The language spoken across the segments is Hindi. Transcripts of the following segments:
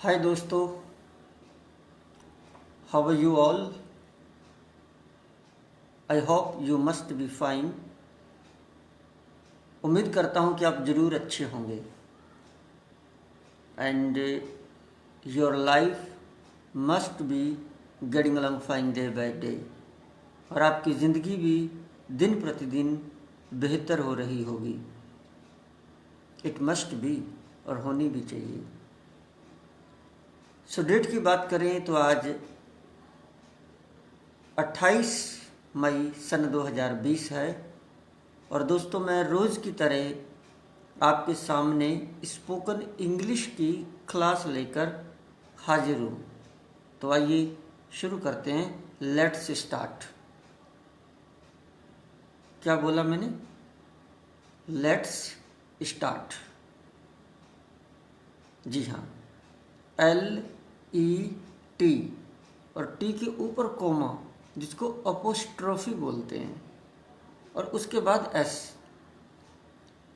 हाय दोस्तों, how are you all? I hope you must be fine. उम्मीद करता हूँ कि आप ज़रूर अच्छे होंगे and your life must be getting along fine day by day. और आपकी ज़िंदगी भी दिन प्रतिदिन बेहतर हो रही होगी। इट मस्ट बी, और होनी भी चाहिए। सो डेट की बात करें तो आज 28 मई सन 2020 है। और दोस्तों, मैं रोज़ की तरह आपके सामने स्पोकन इंग्लिश की क्लास लेकर हाजिर हूँ। तो आइए शुरू करते हैं। Let's start. क्या बोला मैंने? Let's start. जी हाँ, LET और टी के ऊपर कोमा, जिसको अपोस्ट्रोफी बोलते हैं, और उसके बाद S।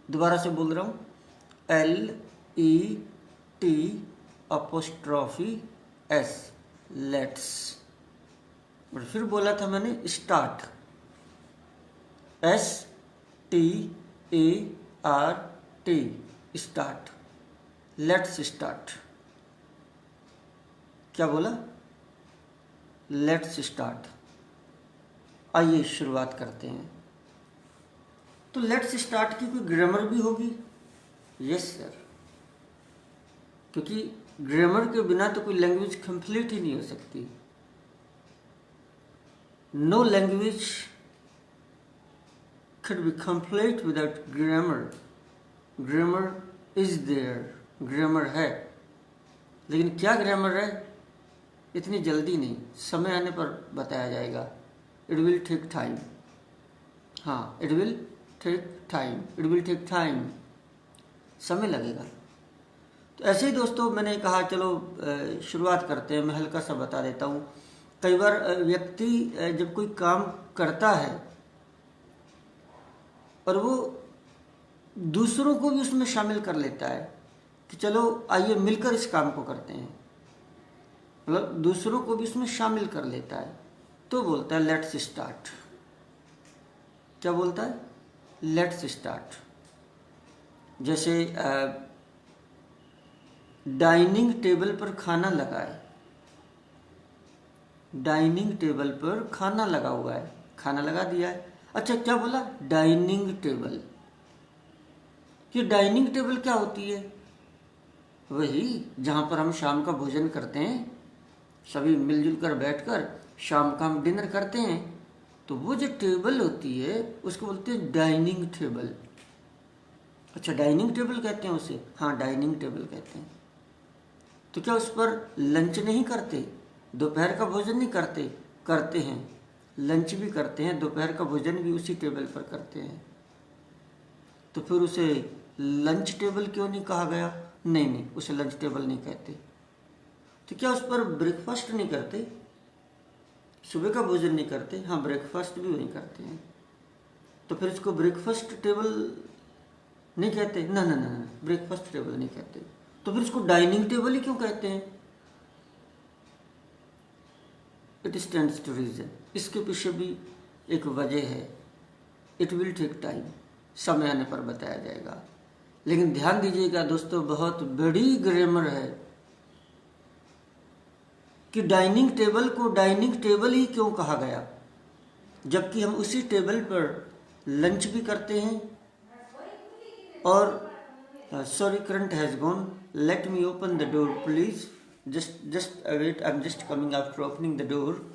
दोबारा से बोल रहा हूँ, LET अपोस्ट्रोफी S, लेट्स। और फिर बोला था मैंने start, START, start. Let's start. क्या बोला? Let's start. आइए शुरुआत करते हैं। तो लेट्स स्टार्ट की कोई ग्रामर भी होगी? यस सर, क्योंकि ग्रामर के बिना तो कोई लैंग्वेज कंप्लीट ही नहीं हो सकती। No language could be complete without grammar. Grammar is there. Grammar है, लेकिन क्या ग्रामर है इतनी जल्दी नहीं, समय आने पर बताया जाएगा। It will take time. हाँ, it will take time, it will take time, समय लगेगा। तो ऐसे ही दोस्तों, मैंने कहा चलो शुरुआत करते हैं। मैं हल्का सा बता देता हूँ। कई बार व्यक्ति जब कोई काम करता है और वो दूसरों को भी उसमें शामिल कर लेता है कि चलो आइए मिलकर इस काम को करते हैं, मतलब दूसरों को भी उसमें शामिल कर लेता है, तो बोलता है लेट्स स्टार्ट। क्या बोलता है? Let's start. जैसे डाइनिंग टेबल पर खाना लगा है, डाइनिंग टेबल पर खाना लगा हुआ है, खाना लगा दिया है। अच्छा, क्या बोला? Dining table. ये डाइनिंग टेबल क्या होती है? वही जहाँ पर हम शाम का भोजन करते हैं, सभी मिलजुल कर बैठकर शाम का हम डिनर करते हैं। तो वो जो टेबल होती है उसको बोलते हैं डाइनिंग टेबल। अच्छा, डाइनिंग टेबल कहते हैं उसे? हाँ, डाइनिंग टेबल कहते हैं। तो क्या उस पर लंच नहीं करते? दोपहर का भोजन नहीं करते? करते हैं, लंच भी करते हैं, दोपहर का भोजन भी उसी टेबल पर करते हैं। तो फिर उसे लंच टेबल क्यों नहीं कहा गया? नहीं नहीं, उसे लंच टेबल नहीं कहते। तो क्या उस पर ब्रेकफास्ट नहीं करते? सुबह का भोजन नहीं करते? हाँ, ब्रेकफास्ट भी वहीं करते हैं। तो फिर इसको ब्रेकफास्ट टेबल नहीं कहते? ना ना ना, ब्रेकफास्ट टेबल नहीं कहते। तो फिर इसको डाइनिंग टेबल ही क्यों कहते हैं? It stands to reason. इसके पीछे भी एक वजह है। इट विल टेक टाइम, समय आने पर बताया जाएगा। लेकिन ध्यान दीजिएगा दोस्तों, बहुत बड़ी ग्रामर है कि डाइनिंग टेबल को डाइनिंग टेबल ही क्यों कहा गया, जबकि हम उसी टेबल पर लंच भी करते हैं। और sorry, current has gone, let me open the door please, just wait, I am just coming after opening the door.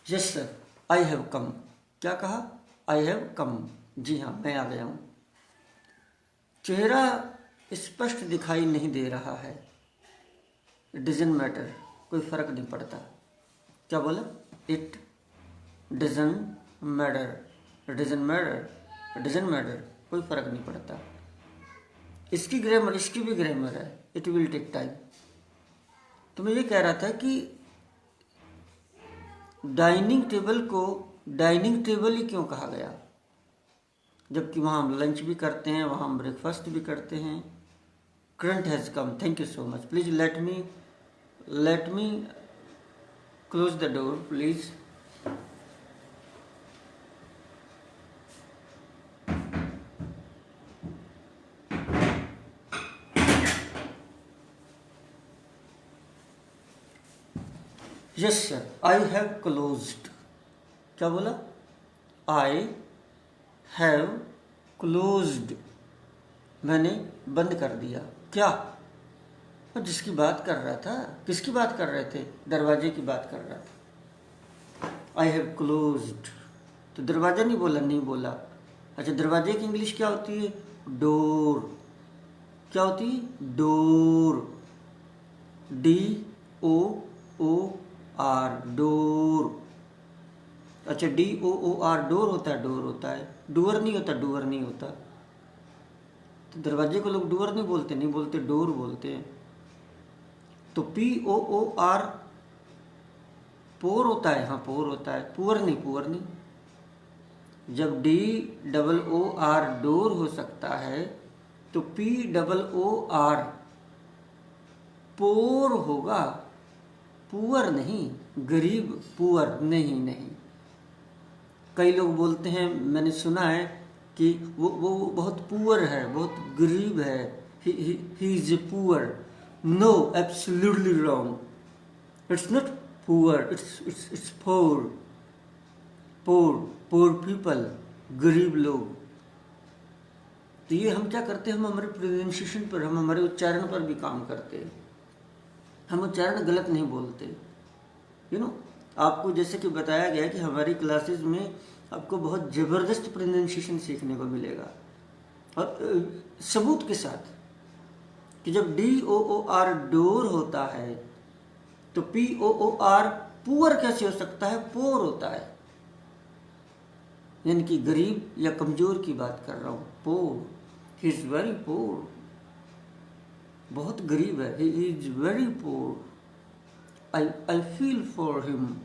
Yes sir, I have come. क्या कहा? आई हैव कम। जी हाँ, मैं आ गया हूँ। चेहरा स्पष्ट दिखाई नहीं दे रहा है, डजंट मैटर, कोई फर्क नहीं पड़ता। क्या बोला? It doesn't matter, doesn't matter, doesn't matter, कोई फर्क नहीं पड़ता। इसकी ग्रामर, इसकी भी ग्रामर है, इट विल टेक टाइम। तो मैं ये कह रहा था कि डाइनिंग टेबल को डाइनिंग टेबल ही क्यों कहा गया, जबकि वहाँ हम लंच भी करते हैं, वहाँ हम ब्रेकफास्ट भी करते हैं। Current has come, thank you so much. Please let me close the door please. Yes sir, I have closed. क्या बोला? आई हैव क्लोज्ड, मैंने बंद कर दिया। क्या? और जिसकी बात कर रहा था, किसकी बात कर रहे थे? दरवाजे की बात कर रहा था। आई हैव क्लोज्ड, तो दरवाजा नहीं बोला, नहीं बोला। अच्छा, दरवाजे की इंग्लिश क्या होती है? डोर। क्या होती है? Door, DOOR, door. अच्छा, DOOR डोर होता है, डोर होता है, डूअर नहीं होता, डूअर नहीं होता। तो दरवाजे को लोग डूअर नहीं बोलते, नहीं बोलते, डोर बोलते हैं। तो POOR पोर होता है, हाँ पोर होता है, पुअर नहीं, पुअर नहीं। जब DOOR डोर हो सकता है तो POOR पोर होगा, पुअर नहीं, गरीब, पुअर नहीं, नहीं। कई लोग बोलते हैं, मैंने सुना है कि वो बहुत पुअर है, बहुत गरीब है, he is a poor. No, absolutely wrong. It's not poor, it's poor, poor people, गरीब लोग। तो ये हम क्या करते हैं, हम हमारे प्रोनाउंसिएशन पर, हम हमारे उच्चारण पर भी काम करते हैं। हम उच्चारण गलत नहीं बोलते। आपको जैसे कि बताया गया कि हमारी क्लासेस में आपको बहुत ज़बरदस्त प्रोनाउंसिएशन सीखने को मिलेगा, और सबूत के साथ कि जब DOOR डोर होता है तो POOR पुअर कैसे हो सकता है? पोर होता है, यानी कि गरीब या कमज़ोर की बात कर रहा हूँ। पोर, ही इज़ वेरी पोर, बहुत गरीब है, he is very poor. I feel for him,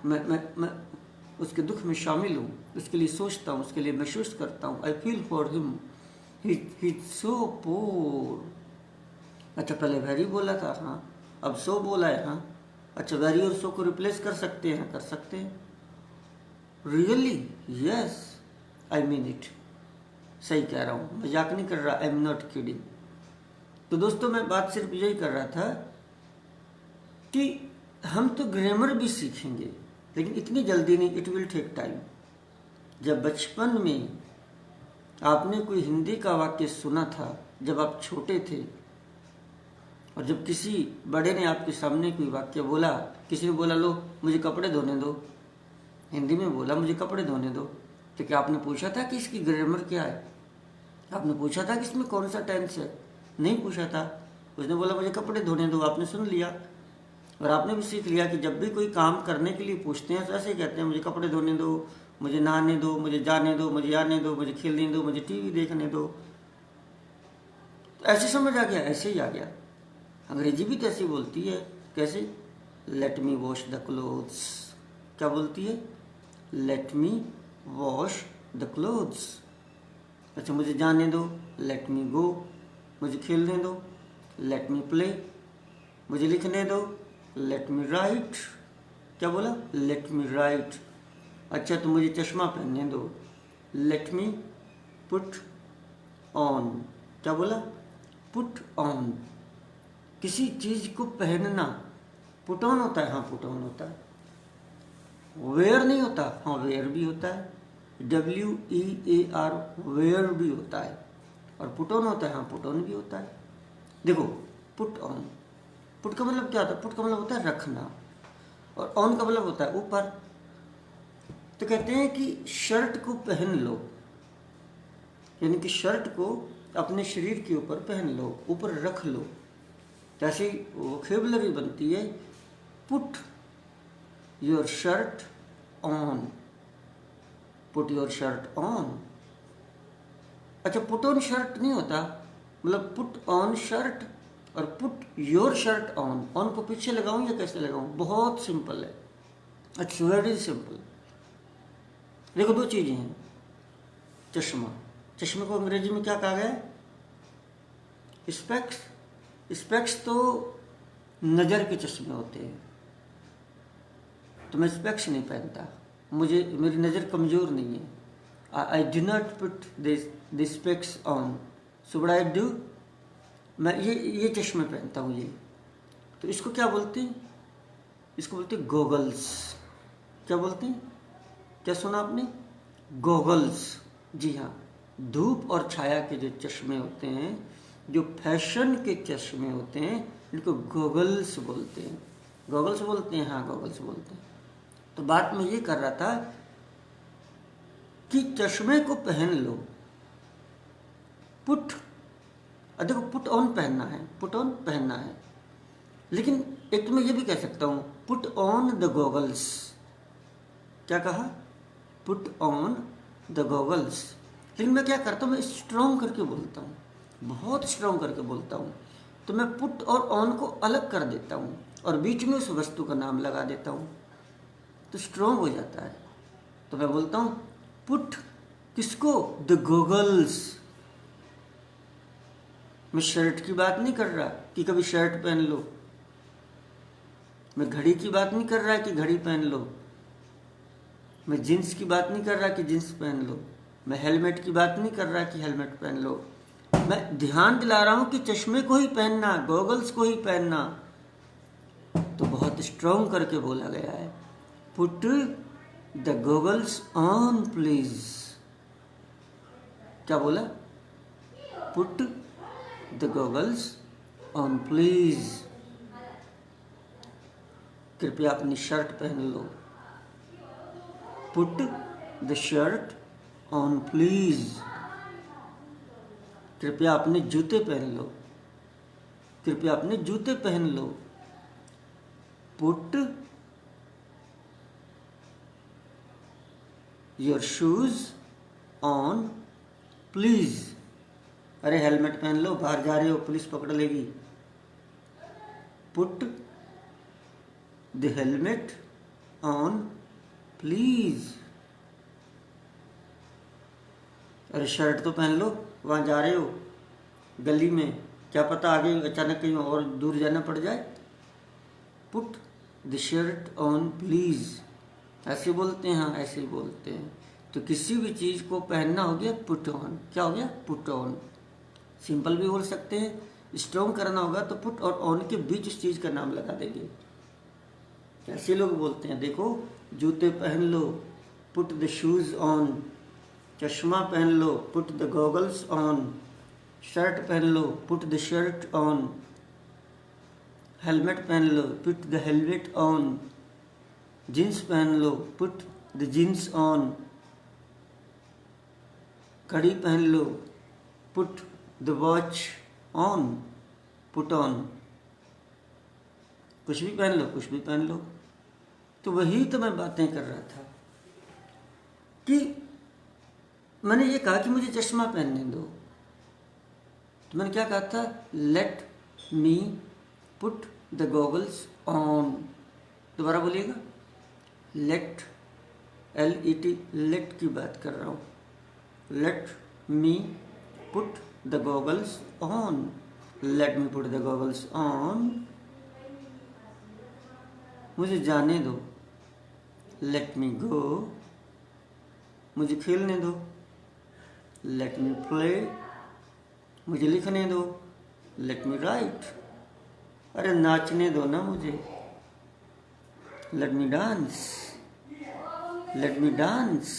मैं उसके दुख में शामिल हूँ, उसके लिए सोचता हूँ, उसके लिए महसूस करता हूँ। I feel for him, he is so poor. अच्छा, पहले वेरी बोला था, हाँ, अब सो बोला है, हाँ। अच्छा, वेरी और सो को रिप्लेस कर सकते हैं? कर सकते हैं। Really? Yes, I mean it, सही कह रहा हूँ, मजाक नहीं कर रहा, आई एम नॉट किडिंग। तो दोस्तों, मैं बात सिर्फ यही कर रहा था कि हम तो ग्रामर भी सीखेंगे, लेकिन इतनी जल्दी नहीं, इट विल टेक टाइम। जब बचपन में आपने कोई हिंदी का वाक्य सुना था, जब आप छोटे थे, और जब किसी बड़े ने आपके सामने कोई वाक्य बोला, किसी ने बोला, लो मुझे कपड़े धोने दो, हिंदी में बोला मुझे कपड़े धोने दो, तो क्या आपने पूछा था कि इसकी ग्रामर क्या है? आपने पूछा था कि इसमें कौन सा टेंस है? नहीं पूछा था। उसने बोला मुझे कपड़े धोने दो, आपने सुन लिया, और आपने भी सीख लिया कि जब भी कोई काम करने के लिए पूछते हैं तो ऐसे ही कहते हैं, मुझे कपड़े धोने दो, मुझे नहाने दो, मुझे जाने दो, मुझे आने दो, मुझे खेलने दो, मुझे टीवी देखने दो। तो ऐसे समझ आ गया, ऐसे ही आ गया। अंग्रेजी भी तो ऐसी बोलती है। कैसे? Let me wash the clothes. क्या बोलती है? Let me wash the clothes. अच्छा, मुझे जाने दो, लेट मी गो। मुझे खेलने दो, लेट मी प्ले। मुझे लिखने दो, लेट मी राइट। क्या बोला? Let me right. अच्छा, तो मुझे चश्मा पहनने दो, लेट मी पुट ऑन। क्या बोला? Put on. किसी चीज को पहनना पुट ऑन होता है, हाँ पुट ऑन होता है। वेयर नहीं होता, हाँ वेयर भी होता है, WEAR, वेयर भी होता है। और पुट ऑन होता है, हाँ पुट ऑन भी होता है। देखो, पुट ऑन, पुट का मतलब क्या होता है? पुट का मतलब होता है रखना, और ऑन का मतलब होता है ऊपर। तो कहते हैं कि शर्ट को पहन लो, यानी कि शर्ट को अपने शरीर के ऊपर पहन लो, ऊपर रख लो। जैसे वोकैबुलरी बनती है, put your shirt on, put your shirt on. अच्छा, पुट ऑन शर्ट नहीं होता, मतलब पुट ऑन शर्ट और put your shirt on. On को पीछे लगाऊं या कैसे लगाऊं? बहुत सिंपल है। अच्छा, वेरी सिंपल। देखो, दो चीज़ें हैं। चश्मा, चश्मे को अंग्रेजी में क्या कहा गया है? स्पेक्स। स्पेक्स तो नज़र के चश्मे होते हैं, तो मैं स्पेक्स नहीं पहनता, मुझे, मेरी नज़र कमज़ोर नहीं है। I do not put this specs on, so what I do, मैं ये चश्मे पहनता हूँ ये। तो इसको क्या बोलते हैं? इसको बोलते हैं गॉगल्स। क्या बोलते हैं? क्या सुना आपने? गॉगल्स। जी हाँ, धूप और छाया के जो चश्मे होते हैं, जो फैशन के चश्मे होते हैं, इनको गॉगल्स बोलते हैं। गॉगल्स बोलते हैं, हाँ गॉगल्स बोलते हैं। तो बात मैं ये कर रहा था कि चश्मे को पहन लो, पुट, देखो पुट ऑन पहनना है, पुट ऑन पहनना है, लेकिन एक तो मैं ये भी कह सकता हूँ पुट ऑन द गॉगल्स। क्या कहा? Put on the goggles. लेकिन मैं क्या करता हूँ, मैं स्ट्रॉन्ग करके बोलता हूँ, बहुत स्ट्रॉन्ग करके बोलता हूँ। तो मैं पुट और ऑन को अलग कर देता हूँ और बीच में उस वस्तु का नाम लगा देता हूँ, तो स्ट्रॉन्ग हो जाता है। तो मैं बोलता हूँ पुट किसको? The goggles. मैं शर्ट की बात नहीं कर रहा कि कभी शर्ट पहन लो, मैं घड़ी की बात नहीं कर रहा कि घड़ी पहन लो, मैं जीन्स की बात नहीं कर रहा कि जीन्स पहन लो, मैं हेलमेट की बात नहीं कर रहा कि हेलमेट पहन लो। मैं ध्यान दिला रहा हूँ कि चश्मे को ही पहनना, गॉगल्स को ही पहनना। तो बहुत स्ट्रॉन्ग करके बोला गया है, put the goggles on please. क्या बोला? Put the goggles on please. कृपया अपनी शर्ट पहन लो, put the shirt on please. कृपया अपने जूते पहन लो, कृपया अपने जूते पहन लो, put your shoes on please. अरे हेलमेट पहन लो, बाहर जा रहे हो पुलिस पकड़ लेगी, put the helmet on please. अरे शर्ट तो पहन लो, वहाँ जा रहे हो गली में, क्या पता आगे अचानक कहीं और दूर जाना पड़ जाए, put the shirt on please. ऐसे बोलते हैं, हाँ ऐसे ही बोलते हैं। तो किसी भी चीज़ को पहनना हो गया पुट ऑन। क्या हो गया? Put on. सिंपल भी बोल सकते हैं, स्ट्रॉन्ग करना होगा तो पुट और ऑन के बीच उस चीज़ का नाम लगा देंगे। ऐसे लोग बोलते हैं, देखो जूते पहन लो, पुट द शूज़ ऑन, चश्मा पहन लो, put the goggles on, shirt पहन लो, put the shirt on, helmet पहन लो, put the helmet on, jeans पहन लो, पुट द जीन्स ऑन, घड़ी पहन लो, put the watch on, put on. कुछ भी पहन लो, कुछ भी पहन लो। तो वही तो मैं बातें कर रहा था कि मैंने ये कहा कि मुझे चश्मा पहनने दो, तो मैंने क्या कहा था? Let me put the goggles on. दोबारा बोलिएगा, लेट, LET, लेट की बात कर रहा हूँ, let me put the goggles on, let me put the goggles on. मुझे जाने दो, लेट मी गो, मुझे खेलने दो, लेट मी प्ले, मुझे लिखने दो, लेट मी राइट, अरे नाचने दो ना मुझे, let me dance, let me dance,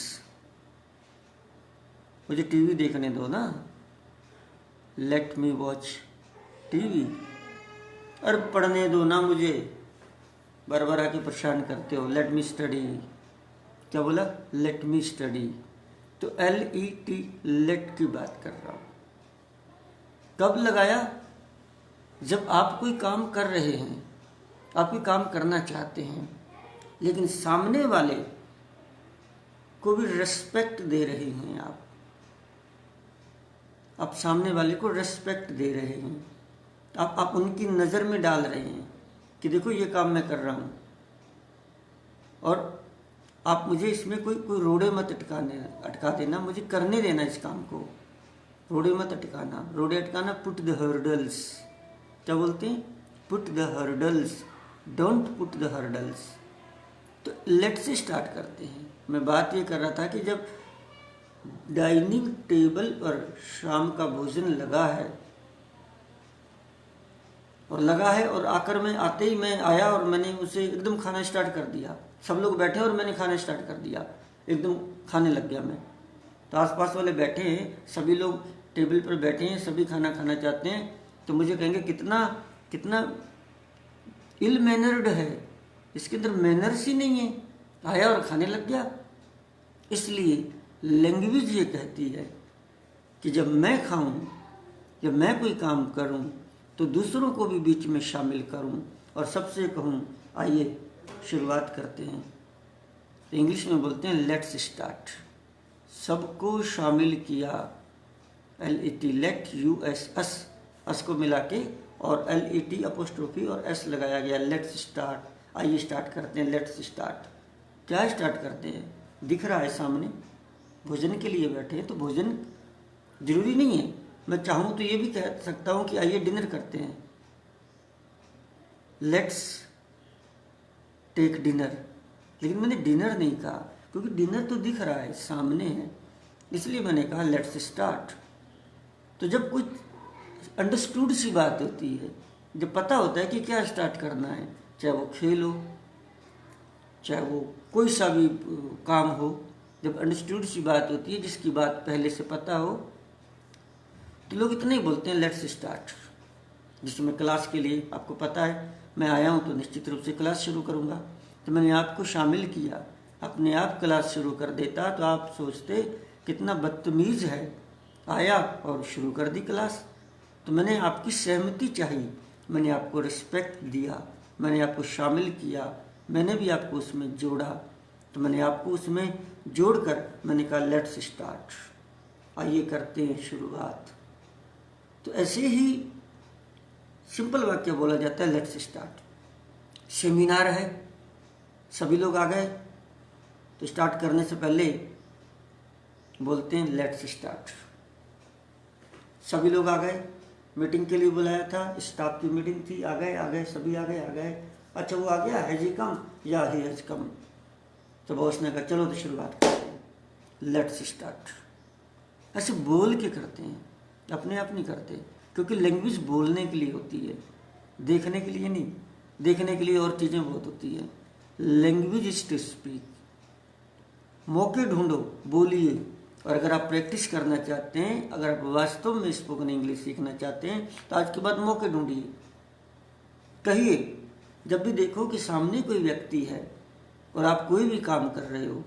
मुझे टीवी देखने दो ना, लेट मी वॉच टीवी, अरे पढ़ने दो ना मुझे, बार बार आके परेशान करते हो, लेट मी स्टडी। क्या बोला? Let me study. तो LET, लेट की बात कर रहा हूँ। कब लगाया? जब आप कोई काम कर रहे हैं, आप कोई काम करना चाहते हैं, लेकिन सामने वाले को भी रेस्पेक्ट दे रहे हैं, आप सामने वाले को रेस्पेक्ट दे रहे हैं, आप उनकी नज़र में डाल रहे हैं कि देखो ये काम मैं कर रहा हूँ, और आप मुझे इसमें कोई रोड़े मत अटका देना, मुझे करने देना इस काम को। रोड़े मत अटकाना, रोड़े अटकाना, पुट द हर्डल्स। क्या बोलते हैं? Put the hurdles, don't put the hurdles. तो लेट से स्टार्ट करते हैं। मैं बात ये कर रहा था कि जब डाइनिंग टेबल पर शाम का भोजन लगा है और आकर मैं आते ही मैं आया और मैंने उसे एकदम खाना स्टार्ट कर दिया। सब लोग बैठे और मैंने खाना स्टार्ट कर दिया, एकदम खाने लग गया मैं। तो आसपास वाले बैठे हैं, सभी लोग टेबल पर बैठे हैं, सभी खाना खाना चाहते हैं, तो मुझे कहेंगे कितना कितना इल मैनर्ड है, इसके अंदर मैनर्स ही नहीं है, आया और खाने लग गया। इसलिए लैंग्वेज ये कहती है कि जब मैं खाऊं, जब मैं कोई काम करूं, तो दूसरों को भी बीच में शामिल करूं और सबसे कहूं आइए शुरुआत करते हैं। तो इंग्लिश में बोलते हैं लेट्स स्टार्ट। सबको शामिल किया, LET, लेट US, अस को मिला के और LET अपोस्ट्रोफी और S लगाया गया, लेट्स स्टार्ट। आइए स्टार्ट करते हैं, लेट्स स्टार्ट। क्या स्टार्ट करते हैं? दिख रहा है सामने, भोजन के लिए बैठे हैं, तो भोजन जरूरी नहीं है, मैं चाहूँ तो ये भी कह सकता हूँ कि आइए डिनर करते हैं, लेट्स टेक डिनर। लेकिन मैंने डिनर नहीं कहा, क्योंकि डिनर तो दिख रहा है, सामने है, इसलिए मैंने कहा लेट्स स्टार्ट। तो जब कुछ अंडरस्टूड सी बात होती है, जब पता होता है कि क्या स्टार्ट करना है, चाहे वो खेल हो, चाहे वो कोई सा भी काम हो, जब अंडरस्टूड सी बात होती है, जिसकी बात पहले से पता हो, तो लोग इतना ही बोलते हैं लेट्स स्टार्ट। जिसमें क्लास के लिए आपको पता है मैं आया हूँ तो निश्चित रूप से क्लास शुरू करूँगा, तो मैंने आपको शामिल किया, अपने आप क्लास शुरू कर देता तो आप सोचते कितना बदतमीज़ है, आया और शुरू कर दी क्लास। तो मैंने आपकी सहमति चाहिए, मैंने आपको रिस्पेक्ट दिया, मैंने आपको शामिल किया, मैंने भी आपको उसमें जोड़ा, तो मैंने आपको उसमें जोड़कर मैंने कहा लेट्स स्टार्ट, आइए करते हैं शुरुआत। तो ऐसे ही सिंपल वाक्य बोला जाता है लेट्स स्टार्ट। सेमिनार है, सभी लोग आ गए, तो स्टार्ट करने से पहले बोलते हैं लेट्स स्टार्ट। सभी लोग आ गए, मीटिंग के लिए बुलाया था, स्टाफ की मीटिंग थी, आ गए सभी आ गए। अच्छा वो आ गया, हैज ही कम या ही हैज कम, तो बॉस ने कहा चलो तो शुरुआत करते हैं, लेट्स स्टार्ट। ऐसे बोल के करते हैं, अपने आप नहीं करते, क्योंकि लैंग्वेज बोलने के लिए होती है, देखने के लिए नहीं। देखने के लिए और चीज़ें बहुत होती है, लैंग्वेज इज टू स्पीक। मौके ढूंढो, बोलिए। और अगर आप प्रैक्टिस करना चाहते हैं, अगर आप वास्तव में स्पोकन इंग्लिश सीखना चाहते हैं, तो आज के बाद मौके ढूंढिए, कहिए। जब भी देखो कि सामने कोई व्यक्ति है और आप कोई भी काम कर रहे हो,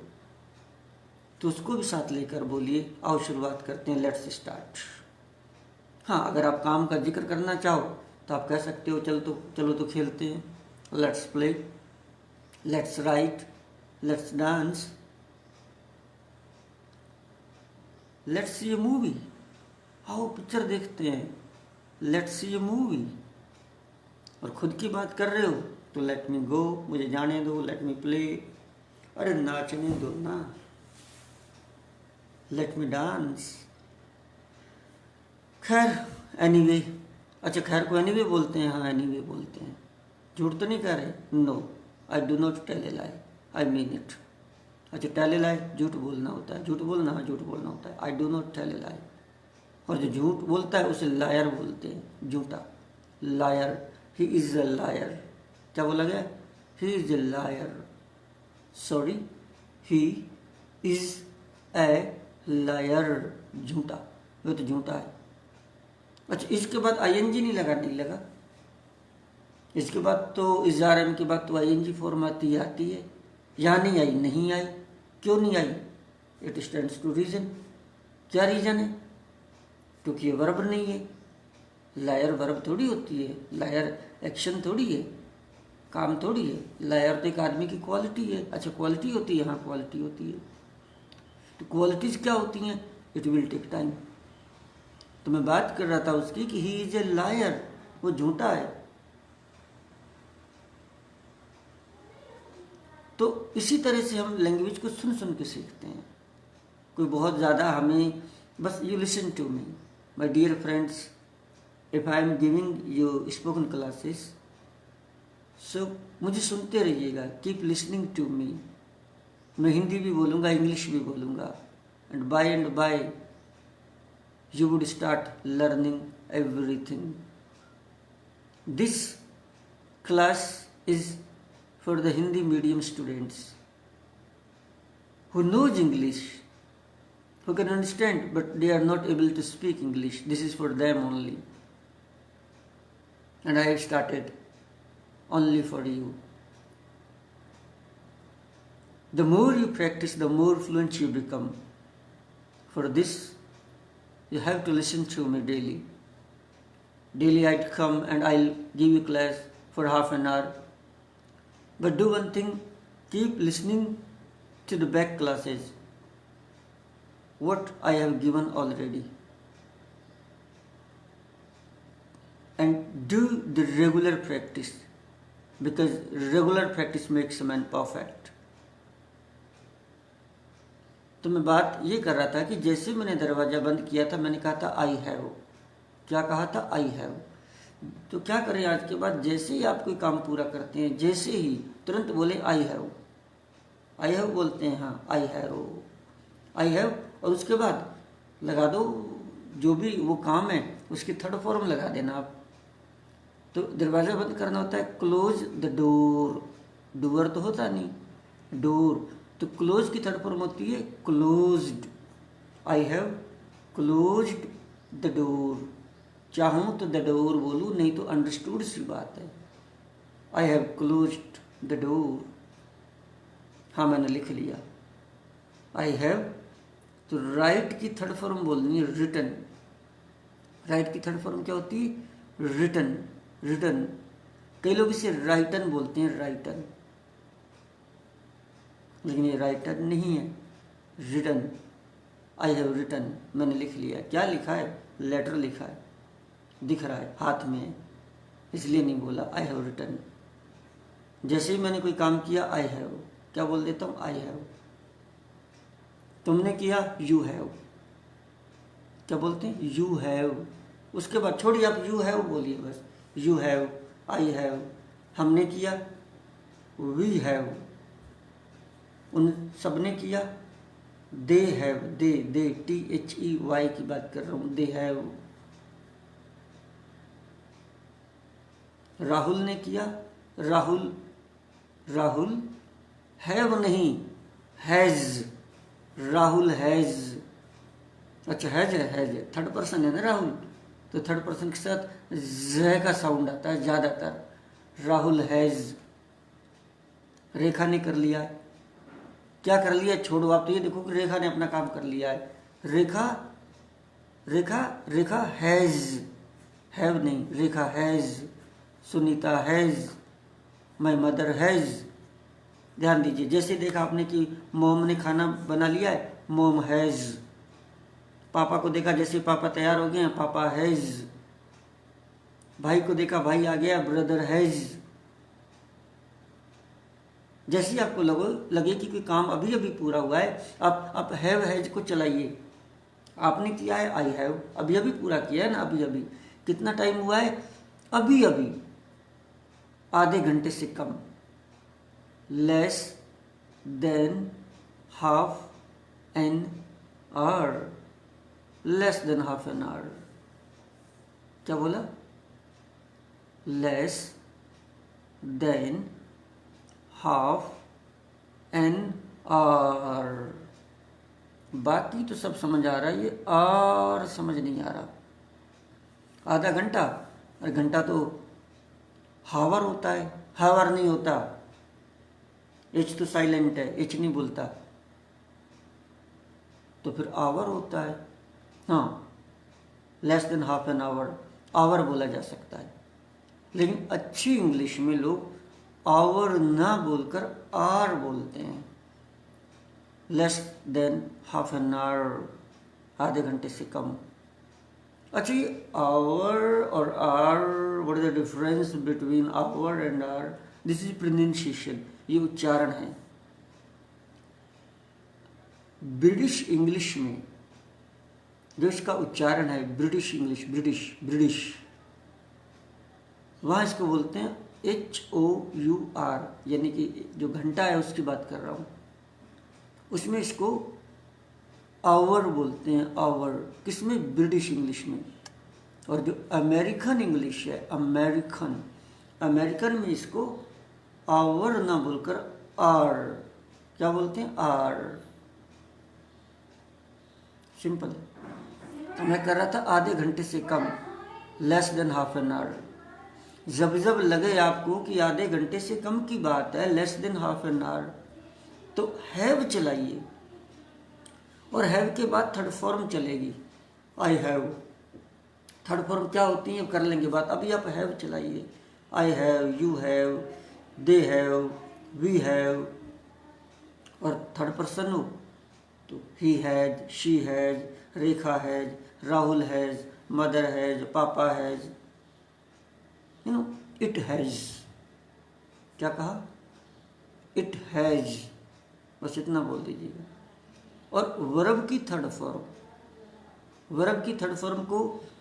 तो उसको भी साथ लेकर बोलिए, आओ शुरुआत करते हैं, लेट्स स्टार्ट। हाँ, अगर आप काम का जिक्र करना चाहो तो आप कह सकते हो चलो तो खेलते हैं, let's play, let's write, let's dance, let's see A movie, आओ पिक्चर देखते हैं, लेट्स सी ए मूवी। और खुद की बात कर रहे हो तो लेट मी गो, मुझे जाने दो, लेट मी प्ले, अरे नाचने दो ना, लेट मी डांस। खैर एनीवे, अच्छा खैर को एनीवे बोलते हैं, हाँ एनीवे बोलते हैं, झूठ तो नहीं कह रहे, no I do not tell a lie, I mean it. अच्छा टेल ए लाई झूठ बोलना होता है, झूठ बोलना, हाँ झूठ बोलना होता है, I do not tell a lie. और जो झूठ बोलता है उसे लायर बोलते हैं, झूठा, liar, he is a liar. क्या बोला गया? He is a liar, sorry, he is a liar, झूठा, वो तो झूठा है। अच्छा इसके बाद ING नहीं लगा, इसके बाद तो इज़ार के बाद तो ING फॉर्म आती है, यहाँ नहीं आई, क्यों नहीं आई? It stands to reason. क्या रीजन है? क्योंकि ये वर्ब नहीं है, लायर वर्ब थोड़ी होती है, लायर एक्शन थोड़ी है, काम थोड़ी है, लायर तो एक आदमी की क्वालिटी है। अच्छा क्वालिटी होती है, हाँ क्वालिटी होती है, तो क्वालिटीज क्या होती हैं? It will take time. तो मैं बात कर रहा था उसकी कि ही इज ए लायर, वो झूठा है। तो इसी तरह से हम लैंग्वेज को सुन सुन के सीखते हैं। कोई बहुत ज़्यादा हमें, बस you listen to me my dear friends, if I am giving you spoken classes, so मुझे सुनते रहिएगा, कीप लिसनिंग टू मी। मैं हिंदी भी बोलूँगा, इंग्लिश भी बोलूँगा, and by you would start learning everything. This class is for the Hindi medium students who knows English, who can understand, but they are not able to speak English. This is for them only. And I have started only for you. The more you practice, the more fluent you become. For this, you have to listen to me daily. Daily I'd come and I'll give you class for half an hour. But do one thing, keep listening to the back classes, what I have given already. And do the regular practice, because regular practice makes a man perfect. तो मैं बात ये कर रहा था कि जैसे मैंने दरवाज़ा बंद किया था, मैंने कहा था आई हैव, क्या कहा था, आई हैव। तो क्या करें आज के बाद, जैसे ही आप कोई काम पूरा करते हैं, जैसे ही तुरंत बोले आई हैव बोलते हैं, हाँ आई हैव, और उसके बाद लगा दो जो भी वो काम है उसकी थर्ड फॉर्म लगा देना आप। तो दरवाज़ा बंद करना होता है क्लोज द डोर, डोर तो होता नहीं, डोर, तो क्लोज की थर्ड फॉर्म होती है closed. I have closed the door, चाहूँ तो द डोर बोलूँ, नहीं तो अंडरस्टूड सी बात है। I have closed the door, हाँ मैंने लिख लिया। आई हैव, तो राइट की थर्ड फॉर्म बोलनी है रिटन। राइट की थर्ड फॉर्म क्या होती है, रिटन, रिटन। कई लोग इसे राइटन बोलते हैं, राइटन, लेकिन ये राइटन नहीं है, रिटन। आई हैव रिटन, मैंने लिख लिया। क्या लिखा है, लेटर लिखा है, दिख रहा है, हाथ में है, इसलिए नहीं बोला आई हैव रिटन। जैसे ही मैंने कोई काम किया, आई हैव, क्या बोल देता हूँ, आई हैव। तुमने किया, यू हैव, क्या बोलते हैं, यू हैव। उसके बाद छोड़िए, आप यू हैव बोलिए बस, यू हैव, आई हैव। हमने किया, वी हैव, उन सब ने किया, दे हैव, दे THEY की बात कर रहा हूँ, दे हैव। राहुल ने किया, राहुल हैव नहीं, हैज, राहुल हैज। अच्छा हैज है, थर्ड पर्सन है ना राहुल, तो थर्ड पर्सन के साथ ज का साउंड आता है ज़्यादातर। राहुल हैज। रेखा ने कर लिया, क्या कर लिया, छोड़ो आप तो ये देखो कि रेखा ने अपना काम कर लिया है। रेखा हैज, हैव नहीं, Rekha has. Sunita has, my mother has. ध्यान दीजिए, जैसे देखा आपने कि मोम ने खाना बना लिया है, मोम हैज। पापा को देखा, जैसे पापा तैयार हो गए हैं, पापा हैज। भाई को देखा, भाई आ गया, ब्रदर हैज। जैसे ही आपको लगे कि कोई काम अभी अभी पूरा हुआ है, आप हैव हैज को चलाइए। आपने किया है आई हैव, अभी अभी पूरा किया है ना, अभी अभी। कितना टाइम हुआ है, अभी अभी, आधे घंटे से कम, less than half an hour, less than half an hour. क्या बोला, less than half an hour. बाकी तो सब समझ आ रहा है, ये आर समझ नहीं आ रहा। आधा घंटा, और घंटा तो हावर होता है, हावर नहीं होता। एच तो साइलेंट है, एच नहीं बोलता, तो फिर आवर होता है। हाँ, less than half an hour, hour बोला जा सकता है। लेकिन अच्छी इंग्लिश में लोग आवर ना बोलकर आर बोलते हैं। Less than half an hour, आधे घंटे से कम। अच्छा, ये आवर और are, what is the difference between hour and are? This is pronunciation, ये उच्चारण है। ब्रिटिश इंग्लिश में जो इसका उच्चारण है, ब्रिटिश इंग्लिश, ब्रिटिश, वहाँ इसको बोलते हैं HOUR, यानी कि जो घंटा है उसकी बात कर रहा हूँ, उसमें इसको आवर बोलते हैं, आवर, किसमें? ब्रिटिश इंग्लिश में। और जो अमेरिकन इंग्लिश है, अमेरिकन में इसको आवर ना बोलकर आर, क्या बोलते हैं? आर। सिंपल। तो मैं कर रहा था आधे घंटे से कम, less than half an hour. जब जब लगे आपको कि आधे घंटे से कम की बात है, less than half an our, तो हैव चलाइए, और हैव के बाद थर्ड फॉर्म चलेगी, आई हैव। थर्ड फॉर्म क्या होती है कर लेंगे बात, अभी आप हैव चलाइए। I have, you have, they have, we have. और थर्ड पर्सन हो तो he has, she has, Rekha has, Rahul has, mother has, papa has, it has. क्या कहा? इट हैज, बस इतना बोल दीजिएगा। और वर्ब की थर्ड फॉर्म, वर्ब की थर्ड फॉर्म को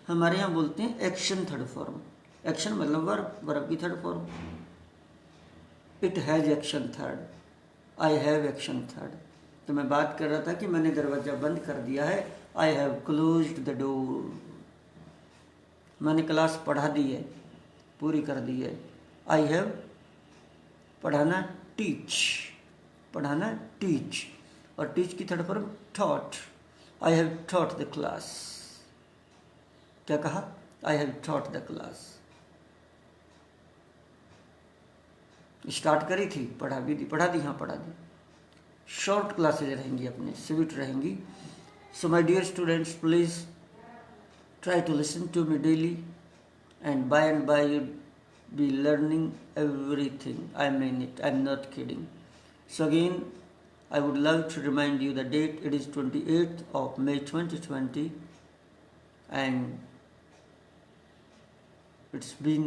हमारे यहाँ बोलते हैं एक्शन थर्ड फॉर्म। एक्शन मतलब वर्ब, वर्ब की third form. It has action third, I have action third. तो मैं बात कर रहा था कि मैंने दरवाज़ा बंद कर दिया है, I have closed the door. मैंने क्लास पढ़ा दी है, पूरी कर दी है। आई हैव, पढ़ाना, टीच, पढ़ाना, टीच। और टीच की third form taught, I have taught the class. क्या कहा? I have taught the class. Start करी थी, पढ़ा भी दी, पढ़ा दी, हाँ पढ़ा दी। शॉर्ट क्लासेज रहेंगी अपने, स्वीट रहेंगी। So my dear students, please try to listen to me daily, and by you'll be learning everything. I mean it, I'm not kidding. So again, I would love to remind you the date. It is 28th of May 2020, and it's been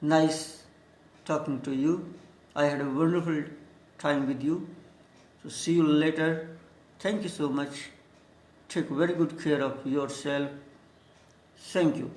nice talking to you. I had a wonderful time with you. So see you later. Thank you so much. Take very good care of yourself. Thank you.